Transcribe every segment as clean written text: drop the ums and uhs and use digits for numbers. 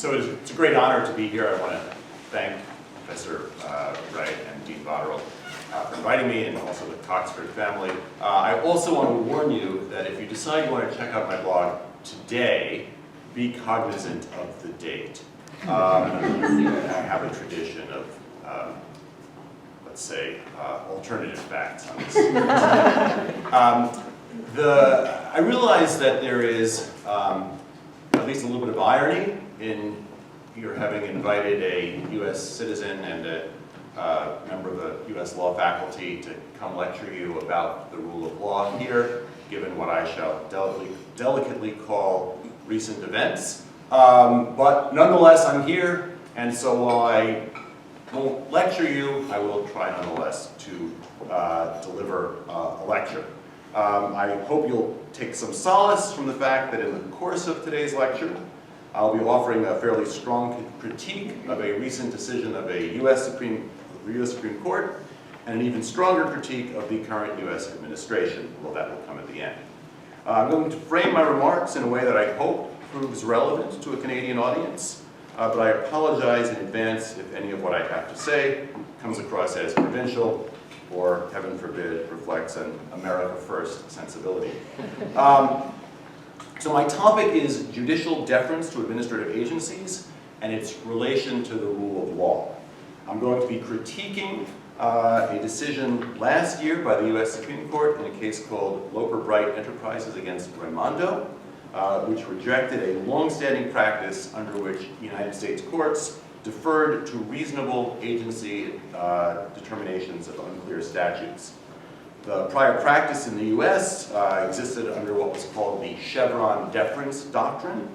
So it's a great honor to be here. I want to thank Professor Wright and Dean Botterill for inviting me, and also the Coxford family. I also want to warn you that if you decide you want to check out my blog today, be cognizant of the date. I have a tradition of, let's say, alternative facts on this. I realize that there is at least a little bit of irony in your having invited a U.S. citizen and a member of the U.S. law faculty to come lecture you about the rule of law here, given what I shall delicately call recent events. But nonetheless, I'm here, and so while I won't lecture you, I will try nonetheless to deliver a lecture. I hope you'll take some solace from the fact that in the course of today's lecture, I'll be offering a fairly strong critique of a recent decision of a U.S. Supreme Court, and an even stronger critique of the current U.S. administration, although that will come at the end. I'm going to frame my remarks in a way that I hope proves relevant to a Canadian audience, but I apologize in advance if any of what I have to say comes across as provincial or, heaven forbid, reflects an America First sensibility. So my topic is judicial deference to administrative agencies and its relation to the rule of law. I'm going to be critiquing a decision last year by the U.S. Supreme Court in a case called Loper Bright Enterprises against Raimondo, which rejected a long-standing practice under which United States courts deferred to reasonable agency determinations of unclear statutes. The prior practice in the U.S. Existed under what was called the Chevron deference doctrine,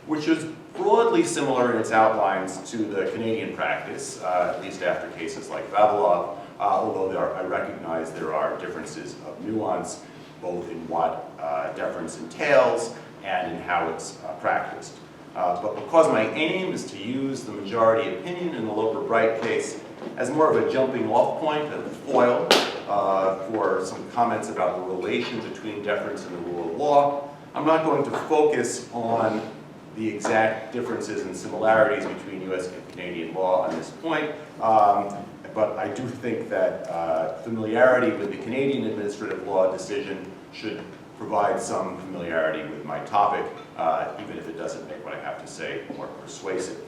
which is broadly similar in its outlines to the Canadian practice, at least after cases like Vavilov, although I recognize there are differences of nuance, both in what deference entails and in how it's practiced. But because my aim is to use the majority opinion in the Loper Bright case as more of a jumping off point, a foil, for some comments about the relation between deference and the rule of law, I'm not going to focus on the exact differences and similarities between U.S. and Canadian law on this point, but I do think that familiarity with the Canadian administrative law decision should provide some familiarity with my topic, even if it doesn't make what I have to say more persuasive.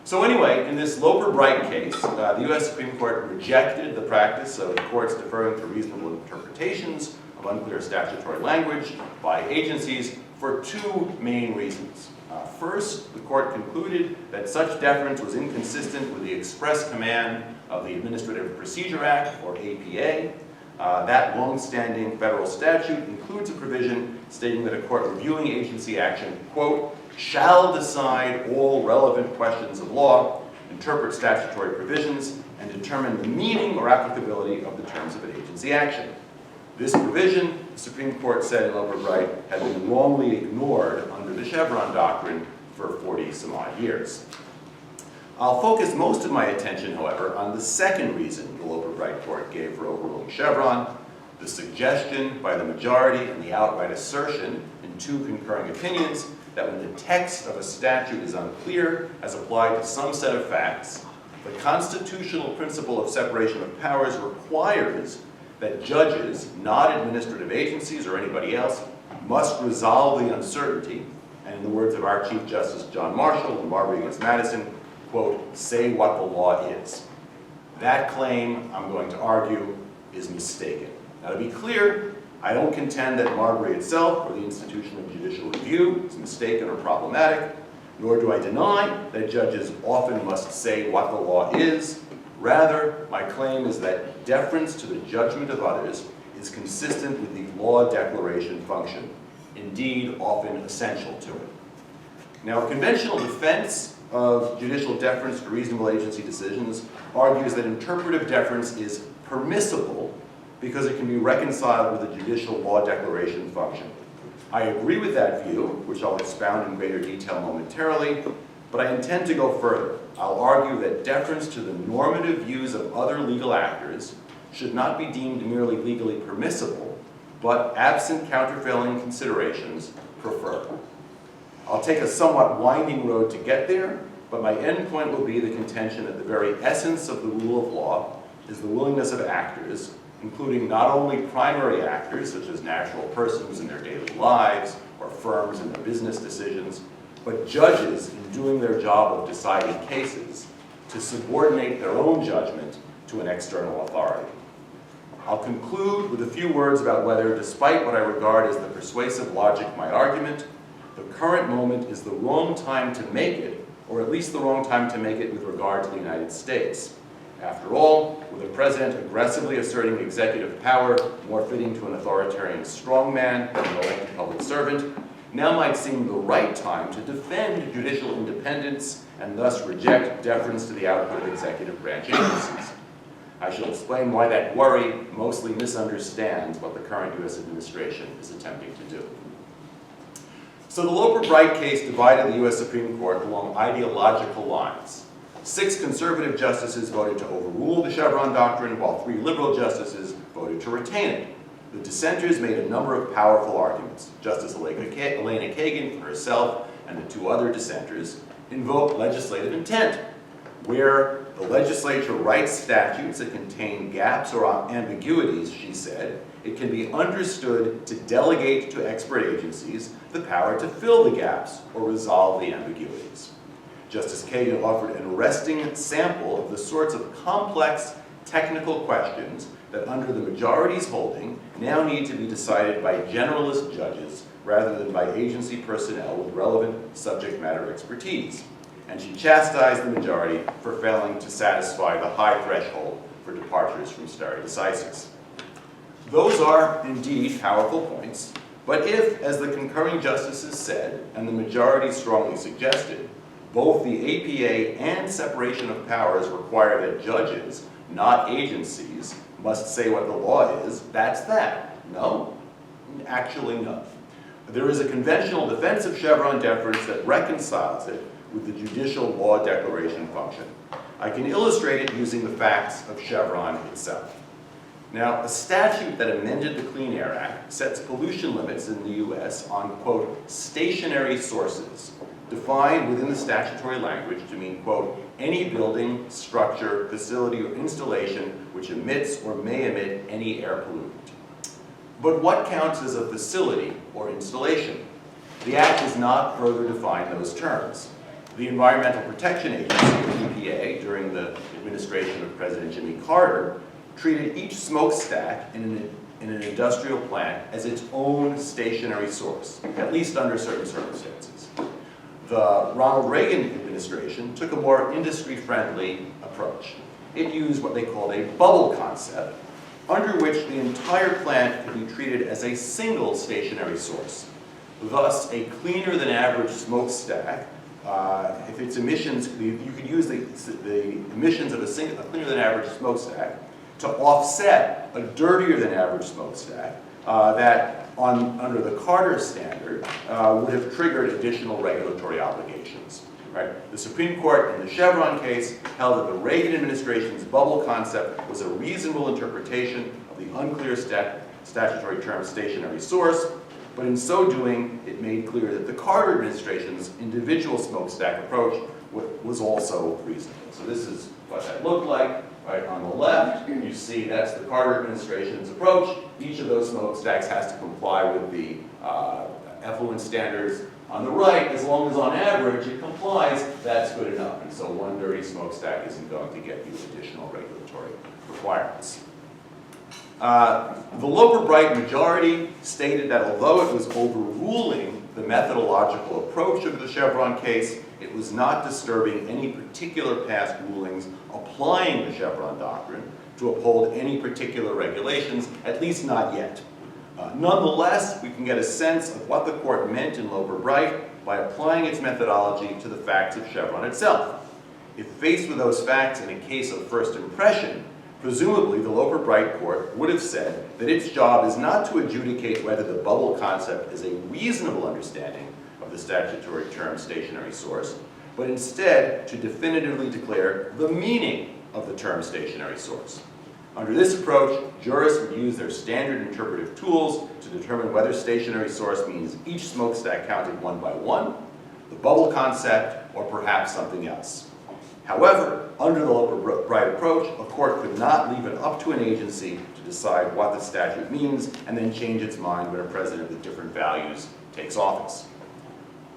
So anyway, in this Loper Bright case, the U.S. Supreme Court rejected the practice of courts deferring to reasonable interpretations of unclear statutory language by agencies for two main reasons. First, the court concluded that such deference was inconsistent with the express command of the Administrative Procedure Act, or APA. That long-standing federal statute includes a provision stating that a court reviewing agency action, quote, shall decide all relevant questions of law, interpret statutory provisions, and determine the meaning or applicability of the terms of an agency action. This provision, the Supreme Court said in Loper Bright, had been wrongly ignored under the Chevron doctrine for 40-some-odd years. I'll focus most of my attention, however, on the second reason the Loper Bright Court gave for overruling Chevron, the suggestion by the majority and the outright assertion in two concurring opinions that when the text of a statute is unclear as applied to some set of facts, the constitutional principle of separation of powers requires that judges, not administrative agencies or anybody else, must resolve the uncertainty, and in the words of our Chief Justice John Marshall in Marbury against Madison, quote, say what the law is. That claim, I'm going to argue, is mistaken. Now to be clear, I don't contend that Marbury itself or the institution of judicial review is mistaken or problematic, nor do I deny that judges often must say what the law is. Rather, my claim is that deference to the judgment of others is consistent with the law declaration function, indeed often essential to it. Now, a conventional defense of judicial deference to reasonable agency decisions argues that interpretive deference is permissible because it can be reconciled with the judicial law declaration function. I agree with that view, which I'll expound in greater detail momentarily, but I intend to go further. I'll argue that deference to the normative views of other legal actors should not be deemed merely legally permissible, but absent countervailing considerations, preferred. I'll take a somewhat winding road to get there, but my end point will be the contention that the very essence of the rule of law is the willingness of actors, including not only primary actors, such as natural persons in their daily lives, or firms in their business decisions, but judges in doing their job of deciding cases, to subordinate their own judgment to an external authority. I'll conclude with a few words about whether, despite what I regard as the persuasive logic of my argument, the current moment is the wrong time to make it, or at least the wrong time to make it with regard to the United States. After all, with the president aggressively asserting executive power, more fitting to an authoritarian strongman than an elected public servant, now might seem the right time to defend judicial independence and thus reject deference to the output of executive branch agencies. I shall explain why that worry mostly misunderstands what the current U.S. administration is attempting to do. So the Loper-Bright case divided the U.S. Supreme Court along ideological lines. 6 conservative justices voted to overrule the Chevron doctrine, while 3 liberal justices voted to retain it. The dissenters made a number of powerful arguments. Justice Elena Kagan for herself and the 2 other dissenters invoked legislative intent, where the legislature writes statutes that contain gaps or ambiguities, she said, it can be understood to delegate to expert agencies the power to fill the gaps or resolve the ambiguities. Justice Kagan offered an arresting sample of the sorts of complex technical questions that under the majority's holding now need to be decided by generalist judges rather than by agency personnel with relevant subject matter expertise. And she chastised the majority for failing to satisfy the high threshold for departures from stare decisis. Those are indeed powerful points, but if, as the concurring justices said, and the majority strongly suggested, both the APA and separation of powers require that judges, not agencies, must say what the law is, that's that. No? Actually, no. There is a conventional defense of Chevron deference that reconciles it with the judicial law declaration function. I can illustrate it using the facts of Chevron itself. Now, a statute that amended the Clean Air Act sets pollution limits in the U.S. on, quote, stationary sources, defined within the statutory language to mean, quote, any building, structure, facility, or installation which emits or may emit any air pollutant. But what counts as a facility or installation? The Act does not further define those terms. The Environmental Protection Agency, or EPA, during the administration of President Jimmy Carter, treated each smokestack in an industrial plant as its own stationary source, at least under certain circumstances. The Ronald Reagan administration took a more industry-friendly approach. It used what they called a bubble concept, under which the entire plant could be treated as a single stationary source. Thus, a cleaner than average smokestack, if its emissions, you could use the emissions of a cleaner than average smokestack to offset a dirtier than average smokestack that, under the Carter standard, would have triggered additional regulatory obligations. Right? The Supreme Court in the Chevron case held that the Reagan administration's bubble concept was a reasonable interpretation of the unclear statutory term stationary source, but in so doing, it made clear that the Carter administration's individual smokestack approach was also reasonable. So this is what that looked like. Right on the left, you see that's the Carter administration's approach. Each of those smokestacks has to comply with the effluent standards. On the right, as long as on average it complies, that's good enough. And so one dirty smokestack isn't going to get you additional regulatory requirements. The Loper-Bright majority stated that although it was overruling the methodological approach of the Chevron case, it was not disturbing any particular past rulings applying the Chevron doctrine to uphold any particular regulations, at least not yet. Nonetheless, we can get a sense of what the court meant in Loper-Bright by applying its methodology to the facts of Chevron itself. If faced with those facts in a case of first impression, presumably the Loper-Bright court would have said that its job is not to adjudicate whether the bubble concept is a reasonable understanding of the statutory term stationary source, but instead to definitively declare the meaning of the term stationary source. Under this approach, jurists would use their standard interpretive tools to determine whether stationary source means each smokestack counted one by one, the bubble concept, or perhaps something else. However, under the local right approach, a court could not leave it up to an agency to decide what the statute means and then change its mind when a president with different values takes office.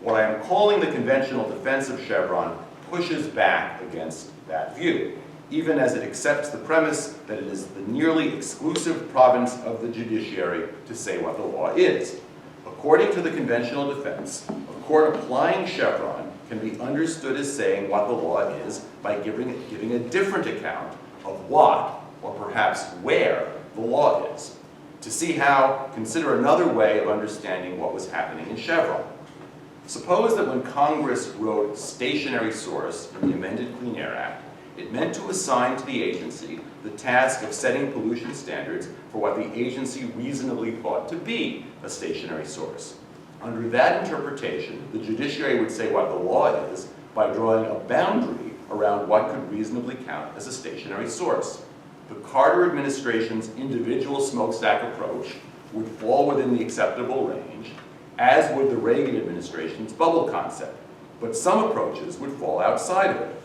What I am calling the conventional defense of Chevron pushes back against that view, even as it accepts the premise that it is the nearly exclusive province of the judiciary to say what the law is. According to the conventional defense, a court applying Chevron can be understood as saying what the law is by giving a different account of what, or perhaps where, the law is. To see how, consider another way of understanding what was happening in Chevron. Suppose that when Congress wrote stationary source in the amended Clean Air Act, it meant to assign to the agency the task of setting pollution standards for what the agency reasonably thought to be a stationary source. Under that interpretation, the judiciary would say what the law is by drawing a boundary around what could reasonably count as a stationary source. The Carter administration's individual smokestack approach would fall within the acceptable range, as would the Reagan administration's bubble concept, but some approaches would fall outside of it.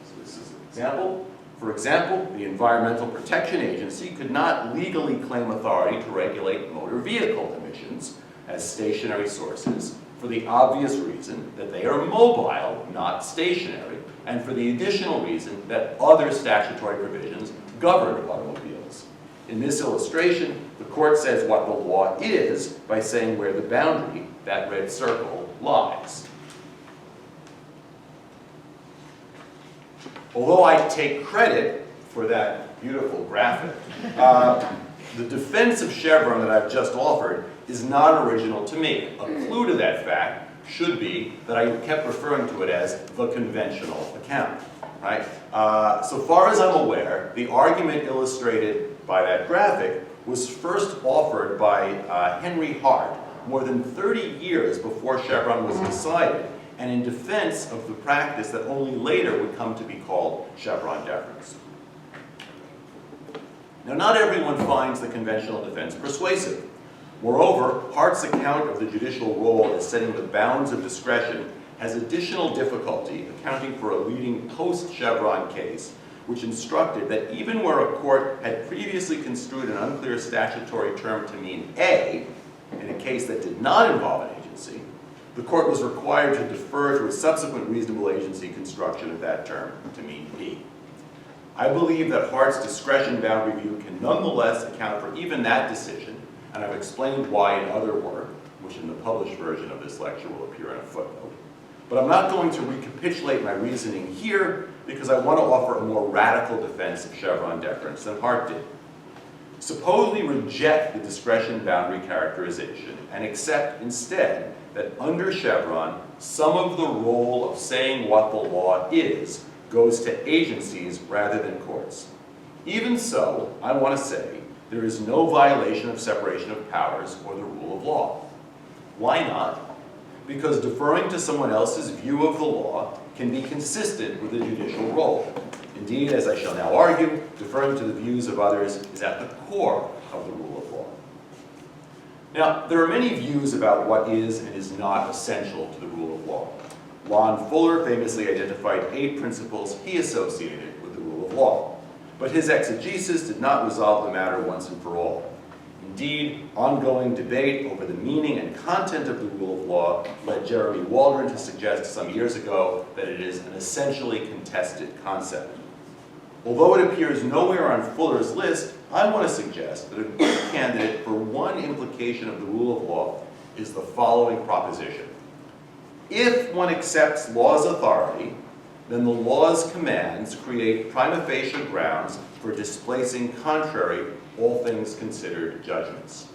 So this is an example. For example, the Environmental Protection Agency could not legally claim authority to regulate motor vehicle emissions as stationary sources for the obvious reason that they are mobile, not stationary, and for the additional reason that other statutory provisions govern automobiles. In this illustration, the court says what the law is by saying where the boundary, that red circle, lies. Although I take credit for that beautiful graphic, the defense of Chevron that I've just offered is not original to me. A clue to that fact should be that I kept referring to it as the conventional account. Right? So far as I'm aware, the argument illustrated by that graphic was first offered by Henry Hart more than 30 years before Chevron was decided, and in defense of the practice that only later would come to be called Chevron deference. Now, not everyone finds the conventional defense persuasive. Moreover, Hart's account of the judicial role as setting the bounds of discretion has additional difficulty accounting for a leading post-Chevron case, which instructed that even where a court had previously construed an unclear statutory term to mean A, in a case that did not involve an agency, the court was required to defer to a subsequent reasonable agency construction of that term to mean B. I believe that Hart's discretion-bound review can nonetheless account for even that decision, and I've explained why in other work, which in the published version of this lecture will appear in a footnote. But I'm not going to recapitulate my reasoning here because I want to offer a more radical defense of Chevron deference than Hart did. Suppose we reject the discretion boundary characterization and accept instead that under Chevron, some of the role of saying what the law is goes to agencies rather than courts. Even so, I want to say there is no violation of separation of powers or the rule of law. Why not? Because deferring to someone else's view of the law can be consistent with a judicial role. Indeed, as I shall now argue, deferring to the views of others is at the core of the rule of law. Now, there are many views about what is and is not essential to the rule of law. Lon Fuller famously identified 8 principles he associated with the rule of law, but his exegesis did not resolve the matter once and for all. Indeed, ongoing debate over the meaning and content of the rule of law led Jeremy Waldron to suggest some years ago that it is an essentially contested concept. Although it appears nowhere on Fuller's list, I want to suggest that a good candidate for one implication of the rule of law is the following proposition. If one accepts law's authority, then the law's commands create prima facie grounds for displacing contrary, all things considered judgments.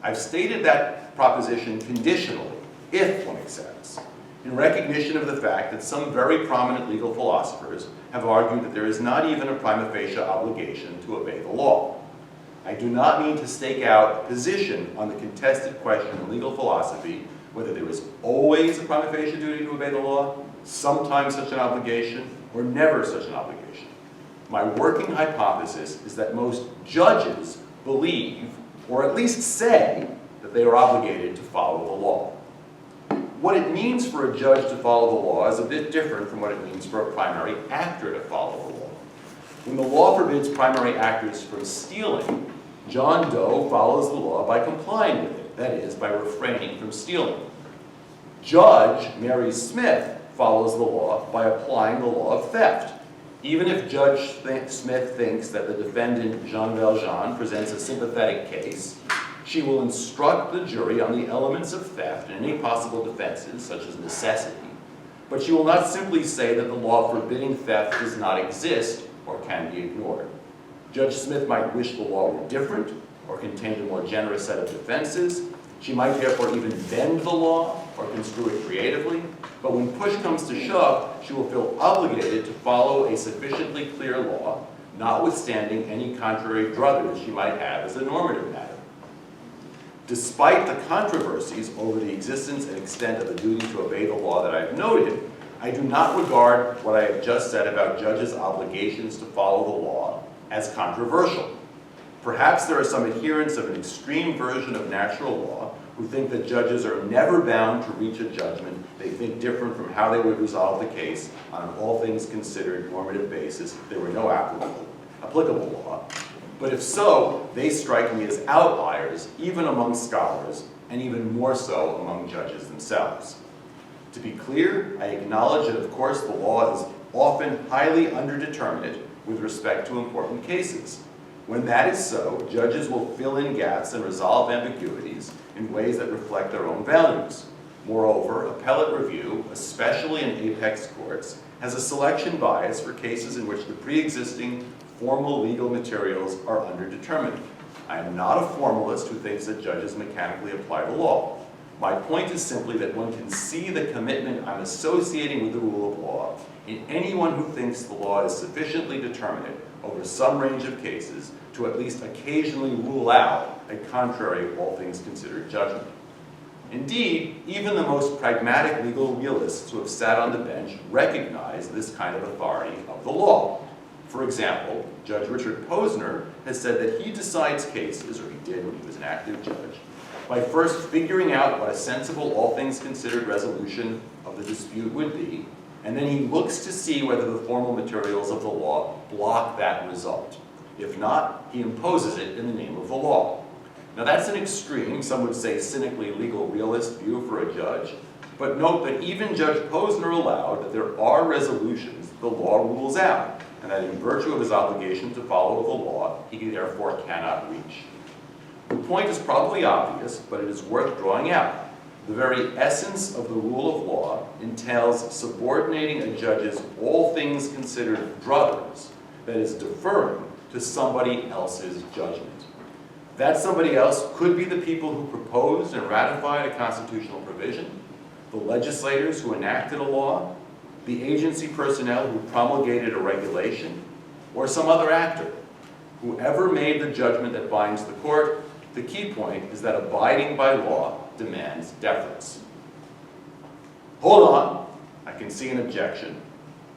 I've stated that proposition conditionally, if one accepts, in recognition of the fact that some very prominent legal philosophers have argued that there is not even a prima facie obligation to obey the law. I do not mean to stake out a position on the contested question in legal philosophy whether there is always a prima facie duty to obey the law, sometimes such an obligation, or never such an obligation. My working hypothesis is that most judges believe, or at least say, that they are obligated to follow the law. what it means for a judge to follow the law is a bit different from what it means for a primary actor to follow the law. When the law forbids primary actors from stealing, John Doe follows the law by complying with it, that is, by refraining from stealing. Judge Mary Smith follows the law by applying the law of theft. Even if Judge Smith thinks that the defendant, Jean Valjean, presents a sympathetic case, she will instruct the jury on the elements of theft and any possible defenses, such as necessity, but she will not simply say that the law forbidding theft does not exist or can be ignored. Judge Smith might wish the law were different or contained a more generous set of defenses. She might therefore even bend the law or construe it creatively, but when push comes to shove, she will feel obligated to follow a sufficiently clear law, notwithstanding any contrary druthers she might have as a normative matter. Despite the controversies over the existence and extent of the duty to obey the law that I've noted, I do not regard what I have just said about judges' obligations to follow the law as controversial. Perhaps there are some adherents of an extreme version of natural law who think that judges are never bound to reach a judgment they think different from how they would resolve the case on an all things considered normative basis if there were no applicable law. But if so, they strike me as outliers, even among scholars, and even more so among judges themselves. To be clear, I acknowledge that, of course, the law is often highly underdeterminate with respect to important cases. When that is so, judges will fill in gaps and resolve ambiguities in ways that reflect their own values. Moreover, appellate review, especially in apex courts, has a selection bias for cases in which the pre-existing formal legal materials are underdetermined. I am not a formalist who thinks that judges mechanically apply the law. My point is simply that one can see the commitment I'm associating with the rule of law in anyone who thinks the law is sufficiently determinate over some range of cases to at least occasionally rule out a contrary, all things considered, judgment. Indeed, even the most pragmatic legal realists who have sat on the bench recognize this kind of authority of the law. For example, Judge Richard Posner has said that he decides cases, or he did when he was an active judge, by first figuring out what a sensible, all things considered resolution of the dispute would be, and then he looks to see whether the formal materials of the law block that result. If not, he imposes it in the name of the law. Now that's an extreme, some would say cynically legal realist view for a judge, but note that even Judge Posner allowed that there are resolutions the law rules out, and that in virtue of his obligation to follow the law, he therefore cannot reach. The point is probably obvious, but it is worth drawing out. The very essence of the rule of law entails subordinating a judge's all things considered druthers, that is, deferring to somebody else's judgment. That somebody else could be the people who proposed and ratified a constitutional provision, the legislators who enacted a law, the agency personnel who promulgated a regulation, or some other actor. Whoever made the judgment that binds the court, the key point is that abiding by law demands deference. Hold on, I can see an objection.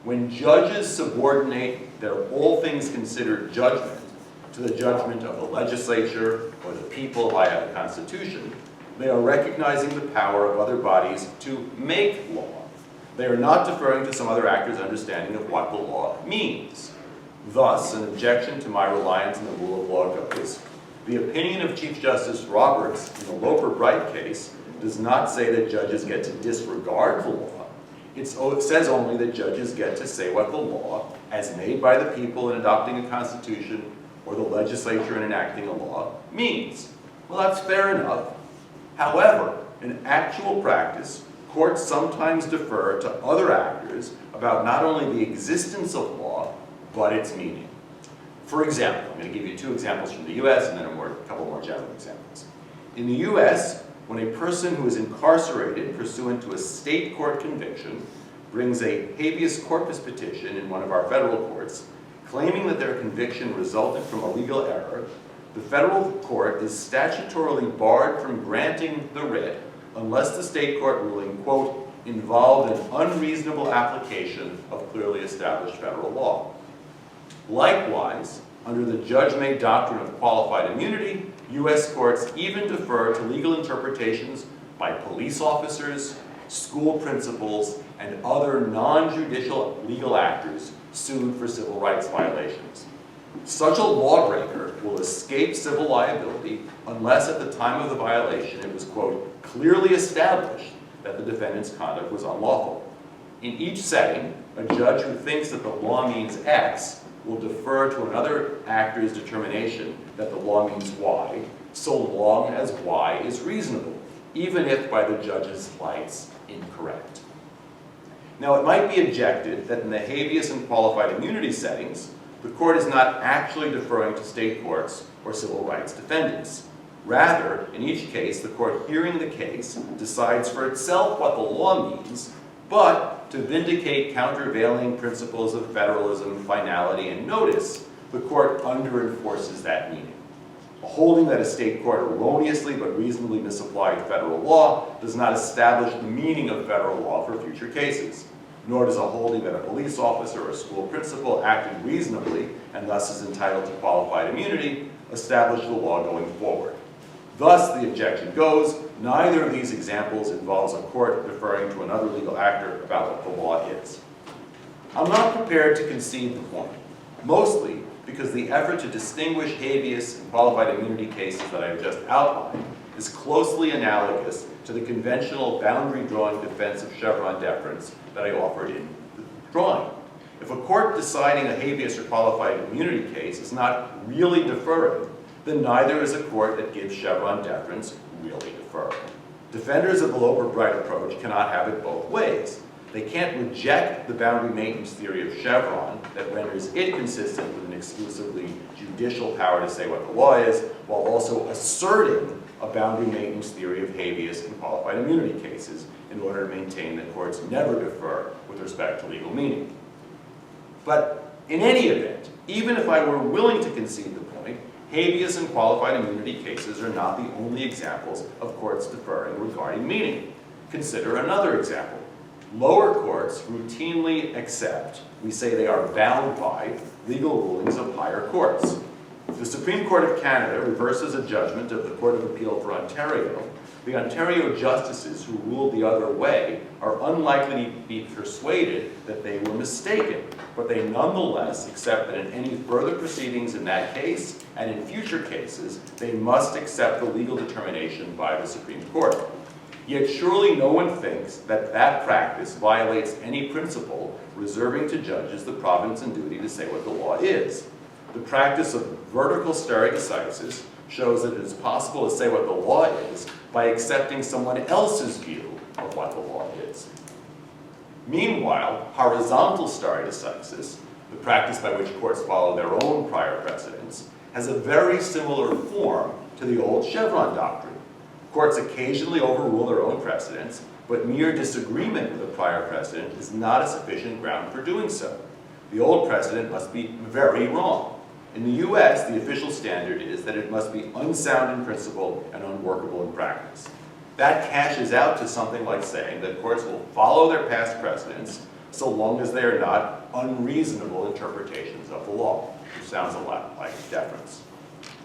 When judges subordinate their all things considered judgment to the judgment of the legislature or the people via the Constitution, they are recognizing the power of other bodies to make law. They are not deferring to some other actor's understanding of what the law means. Thus, an objection to my reliance on the rule of law goes, the opinion of Chief Justice Roberts in the Loper-Bright case does not say that judges get to disregard the law. It says only that judges get to say what the law, as made by the people in adopting a constitution or the legislature in enacting a law, means. Well, that's fair enough. However, in actual practice, courts sometimes defer to other actors about not only the existence of law, but its meaning. For example, I'm going to give you two examples from the US and then a couple more general examples. In the US, when a person who is incarcerated pursuant to a state court conviction brings a habeas corpus petition in one of our federal courts, claiming that their conviction resulted from a legal error, the federal court is statutorily barred from granting the writ unless the state court ruling, quote, involved an unreasonable application of clearly established federal law. Likewise, under the judge-made doctrine of qualified immunity, U.S. courts even defer to legal interpretations by police officers, school principals, and other non-judicial legal actors sued for civil rights violations. Such a lawbreaker will escape civil liability unless at the time of the violation it was, quote, clearly established that the defendant's conduct was unlawful. In each setting, a judge who thinks that the law means X will defer to another actor's determination that the law means Y, so long as Y is reasonable, even if by the judge's lights incorrect. Now, it might be objected that in the habeas and qualified immunity settings, the court is not actually deferring to state courts or civil rights defendants. Rather, in each case, the court hearing the case decides for itself what the law means, but to vindicate countervailing principles of federalism, finality, and notice, the court under-enforces that meaning. A holding that a state court erroneously but reasonably misapplied federal law does not establish the meaning of federal law for future cases, nor does a holding that a police officer or a school principal acted reasonably and thus is entitled to qualified immunity establish the law going forward. Thus, the objection goes, neither of these examples involves a court deferring to another legal actor about what the law is. I'm not prepared to concede the point, mostly because the effort to distinguish habeas and qualified immunity cases that I have just outlined is closely analogous to the conventional boundary drawing defense of Chevron deference that I offered in the drawing. If a court deciding a habeas or qualified immunity case is not really deferring, then neither is a court that gives Chevron deference really deferring. Defenders of the Loper-Bright approach cannot have it both ways. They can't reject the boundary maintenance theory of Chevron that renders it consistent with an exclusively judicial power to say what the law is, while also asserting a boundary maintenance theory of habeas and qualified immunity cases in order to maintain that courts never defer with respect to legal meaning. But in any event, even if I were willing to concede the point, habeas and qualified immunity cases are not the only examples of courts deferring regarding meaning. Consider another example. Lower courts routinely accept, we say they are bound by, legal rulings of higher courts. If the Supreme Court of Canada reverses a judgment of the Court of Appeal for Ontario, the Ontario justices who ruled the other way are unlikely to be persuaded that they were mistaken, but they nonetheless accept that in any further proceedings in that case and in future cases, they must accept the legal determination by the Supreme Court. Yet surely no one thinks that that practice violates any principle reserving to judges the province and duty to say what the law is. The practice of vertical stare decisis shows that it is possible to say what the law is by accepting someone else's view of what the law is. Meanwhile, horizontal stare decisis, the practice by which courts follow their own prior precedents, has a very similar form to the old Chevron doctrine. Courts occasionally overrule their own precedents, but mere disagreement with a prior precedent is not a sufficient ground for doing so. The old precedent must be very wrong. In the US, the official standard is that it must be unsound in principle and unworkable in practice. That cashes out to something like saying that courts will follow their past precedents so long as they are not unreasonable interpretations of the law, which sounds a lot like deference.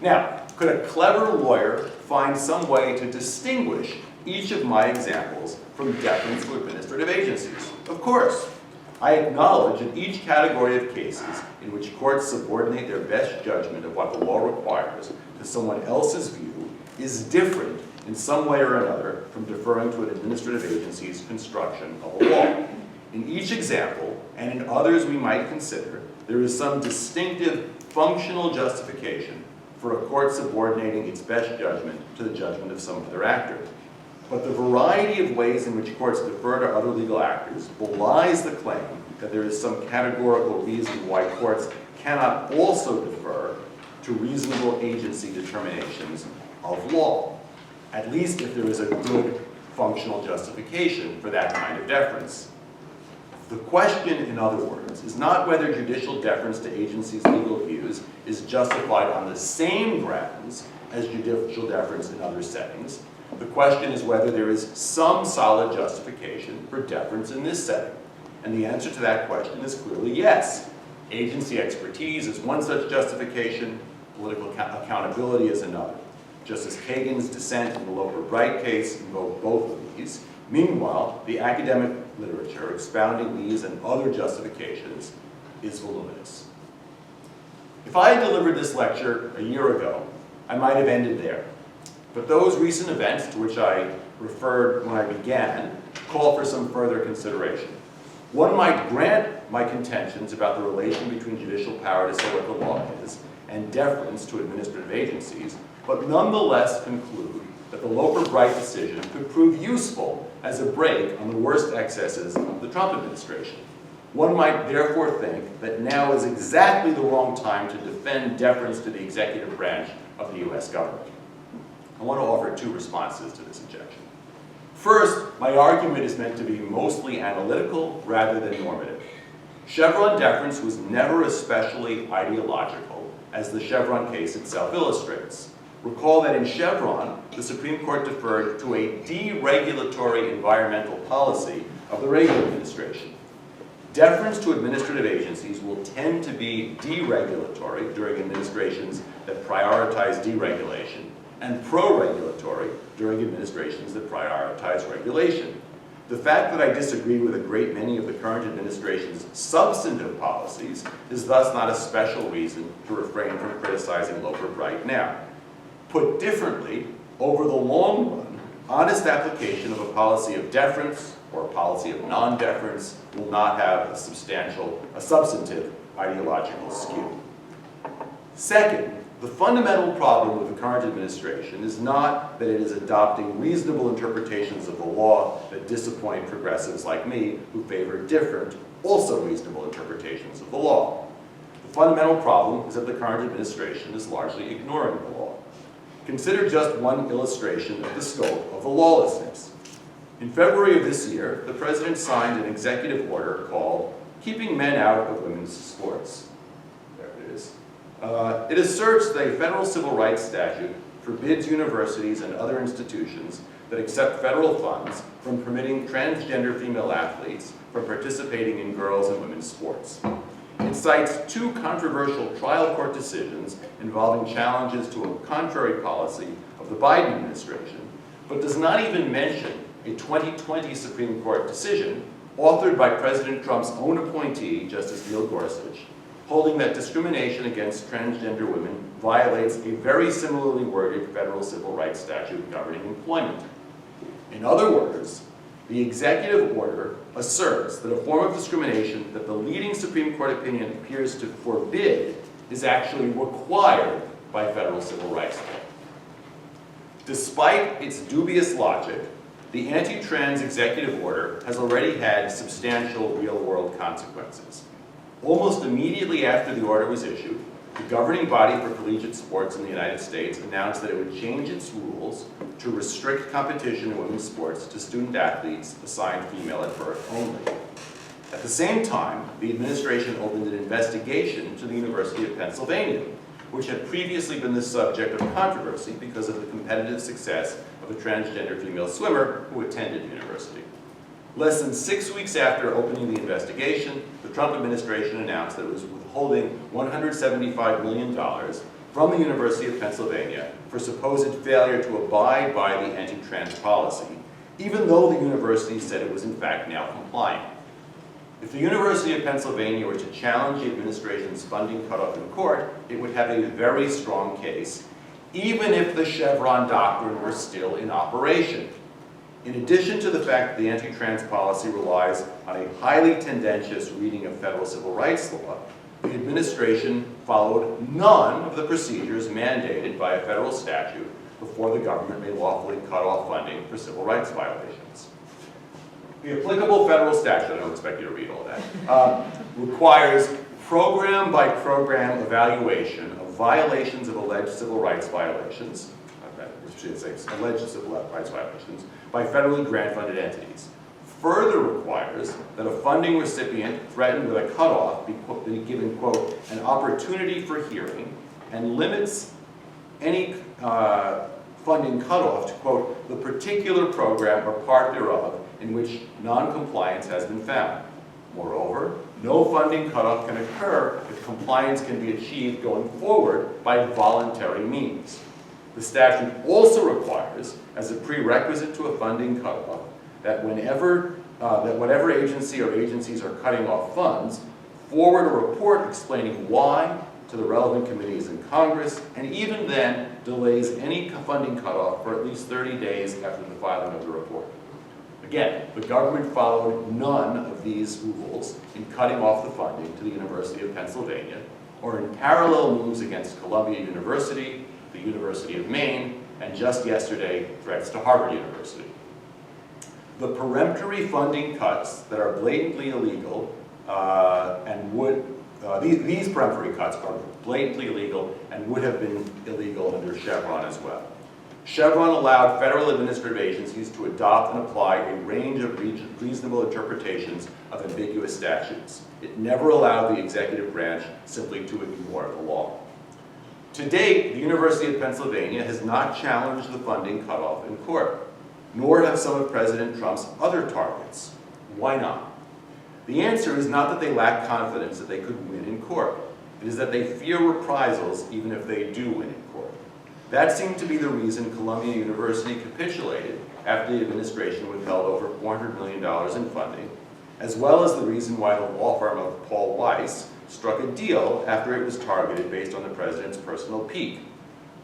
Now, could a clever lawyer find some way to distinguish each of my examples from deference to administrative agencies? Of course. I acknowledge that each category of cases in which courts subordinate their best judgment of what the law requires to someone else's view is different in some way or another from deferring to an administrative agency's construction of a law. In each example, and in others we might consider, there is some distinctive functional justification for a court subordinating its best judgment to the judgment of some other actor. But the variety of ways in which courts defer to other legal actors belies the claim that there is some categorical reason why courts cannot also defer to reasonable agency determinations of law, at least if there is a good functional justification for that kind of deference. The question, in other words, is not whether judicial deference to agencies' legal views is justified on the same grounds as judicial deference in other settings. The question is whether there is some solid justification for deference in this setting. And the answer to that question is clearly yes. Agency expertise is one such justification, political accountability is another. Justice Kagan's dissent in the Loper-Bright case invoked both of these. Meanwhile, the academic literature expounding these and other justifications is voluminous. If I had delivered this lecture a year ago, I might have ended there. But those recent events to which I referred when I began call for some further consideration. One might grant my contentions about the relation between judicial power to say what the law is and deference to administrative agencies, but nonetheless conclude that the Loper-Bright decision could prove useful as a brake on the worst excesses of the Trump administration. One might therefore think that now is exactly the wrong time to defend deference to the executive branch of the US government. I want to offer two responses to this objection. First, my argument is meant to be mostly analytical rather than normative. Chevron deference was never especially ideological, as the Chevron case itself illustrates. Recall that in Chevron, the Supreme Court deferred to a deregulatory environmental policy of the Reagan administration. Deference to administrative agencies will tend to be deregulatory during administrations that prioritize deregulation, and pro-regulatory during administrations that prioritize regulation. The fact that I disagree with a great many of the current administration's substantive policies is thus not a special reason to refrain from criticizing Loper-Bright now. Put differently, over the long run, honest application of a policy of deference or a policy of non-deference will not have a substantive ideological skew. Second, the fundamental problem with the current administration is not that it is adopting reasonable interpretations of the law that disappoint progressives like me who favor different, also reasonable interpretations of the law. The fundamental problem is that the current administration is largely ignoring the law. Consider just one illustration of the scope of the lawlessness. In February of this year, the president signed an executive order called Keeping Men Out of Women's Sports. There it is. It asserts that a federal civil rights statute forbids universities and other institutions that accept federal funds from permitting transgender female athletes from participating in girls' and women's sports. It cites two controversial trial court decisions involving challenges to a contrary policy of the Biden administration, but does not even mention a 2020 Supreme Court decision authored by President Trump's own appointee, Justice Neil Gorsuch, holding that discrimination against transgender women violates a very similarly worded federal civil rights statute governing employment. In other words, the executive order asserts that a form of discrimination that the leading Supreme Court opinion appears to forbid is actually required by federal civil rights law. Despite its dubious logic, the anti-trans executive order has already had substantial real-world consequences. Almost immediately after the order was issued, the governing body for collegiate sports in the United States announced that it would change its rules to restrict competition in women's sports to student athletes assigned female at birth only. At the same time, the administration opened an investigation to the University of Pennsylvania, which had previously been the subject of controversy because of the competitive success of a transgender female swimmer who attended the university. Less than 6 weeks after opening the investigation, the Trump administration announced that it was withholding $175 million from the University of Pennsylvania for supposed failure to abide by the anti-trans policy, even though the university said it was in fact now compliant. If the University of Pennsylvania were to challenge the administration's funding cutoff in court, it would have a very strong case, even if the Chevron doctrine were still in operation. In addition to the fact that the anti-trans policy relies on a highly tendentious reading of federal civil rights law, the administration followed none of the procedures mandated by a federal statute before the government may lawfully cut off funding for civil rights violations. The applicable federal statute, I don't expect you to read all that, requires program-by-program evaluation of violations of alleged civil rights violations, alleged civil rights violations, by federally grant-funded entities. Further requires that a funding recipient threatened with a cutoff be given, quote, an opportunity for hearing, and limits any funding cutoff to, quote, the particular program or part thereof in which non-compliance has been found. Moreover, no funding cutoff can occur if compliance can be achieved going forward by voluntary means. The statute also requires, as a prerequisite to a funding cutoff, that whatever agency or agencies are cutting off funds, forward a report explaining why to the relevant committees in Congress, and even then delays any funding cutoff for at least 30 days after the filing of the report. Again, the government followed none of these rules in cutting off the funding to the University of Pennsylvania, or in parallel moves against Columbia University, the University of Maine, and just yesterday, threats to Harvard University. The peremptory funding cuts that are blatantly illegal these peremptory cuts are blatantly illegal and would have been illegal under Chevron as well. Chevron allowed federal administrative agencies to adopt and apply a range of reasonable interpretations of ambiguous statutes. It never allowed the executive branch simply to ignore the law. To date, the University of Pennsylvania has not challenged the funding cutoff in court, nor have some of President Trump's other targets. Why not? The answer is not that they lack confidence that they could win in court. It is that they fear reprisals even if they do win in court. That seemed to be the reason Columbia University capitulated after the administration withheld over $400 million in funding, as well as the reason why the law firm of Paul Weiss struck a deal after it was targeted based on the president's personal pique.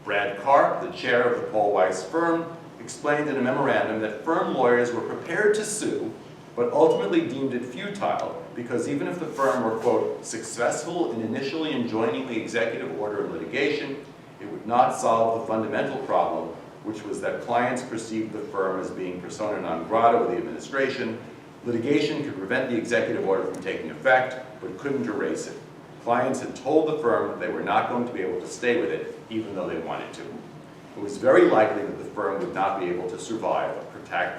Brad Karp, the chair of the Paul Weiss firm, explained in a memorandum that firm lawyers were prepared to sue, but ultimately deemed it futile because even if the firm were, quote, successful in initially enjoining the executive order in litigation, it would not solve the fundamental problem, which was that clients perceived the firm as being persona non grata with the administration. Litigation could prevent the executive order from taking effect, but couldn't erase it. Clients had told the firm they were not going to be able to stay with it, even though they wanted to. It was very likely that the firm would not be able to survive a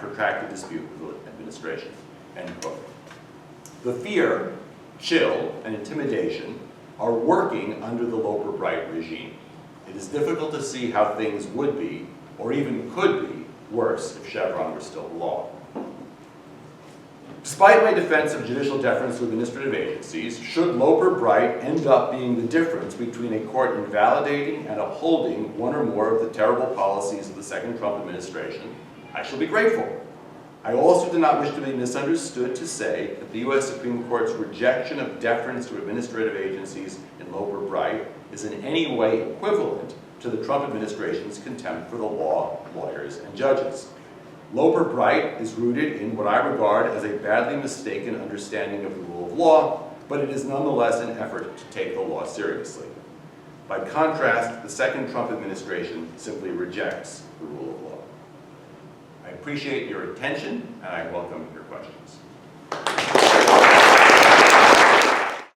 protracted dispute with the administration. End quote. The fear, chill, and intimidation are working under the Loper-Bright regime. It is difficult to see how things would be, or even could be, worse if Chevron were still the law. Despite my defense of judicial deference to administrative agencies, should Loper-Bright end up being the difference between a court invalidating and upholding one or more of the terrible policies of the second Trump administration, I shall be grateful. I also do not wish to be misunderstood to say that the U.S. Supreme Court's rejection of deference to administrative agencies in Loper-Bright is in any way equivalent to the Trump administration's contempt for the law, lawyers, and judges. Loper-Bright is rooted in what I regard as a badly mistaken understanding of the rule of law, but it is nonetheless an effort to take the law seriously. By contrast, the second Trump administration simply rejects the rule of law. I appreciate your attention, and I welcome your questions.